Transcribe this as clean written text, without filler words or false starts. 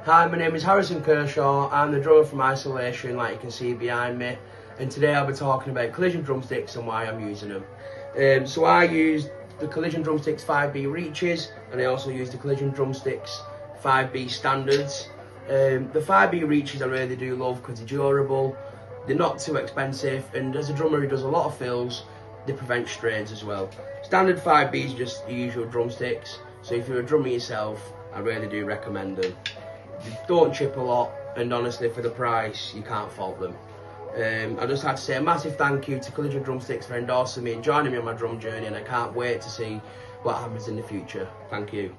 Hi, my name is Kershaw. I'm the drummer from Isolation, like you can see behind me. And today I'll be talking about Collision Drumsticks and why I'm using them. So I use the Collision Drumsticks 5B Reaches, and I also use the Collision Drumsticks 5B Standards. The 5B Reaches I really do love because they're durable, they're not too expensive, and as a drummer who does a lot of fills, they prevent strains as well. Standard 5B is just the usual drumsticks, so if you're a drummer yourself, I really do recommend them. They don't chip a lot, and honestly for the price you can't fault them. I just had to say a massive thank you to Collision Drumsticks for endorsing me and joining me on my drum journey, and I can't wait to see what happens in the future. Thank you.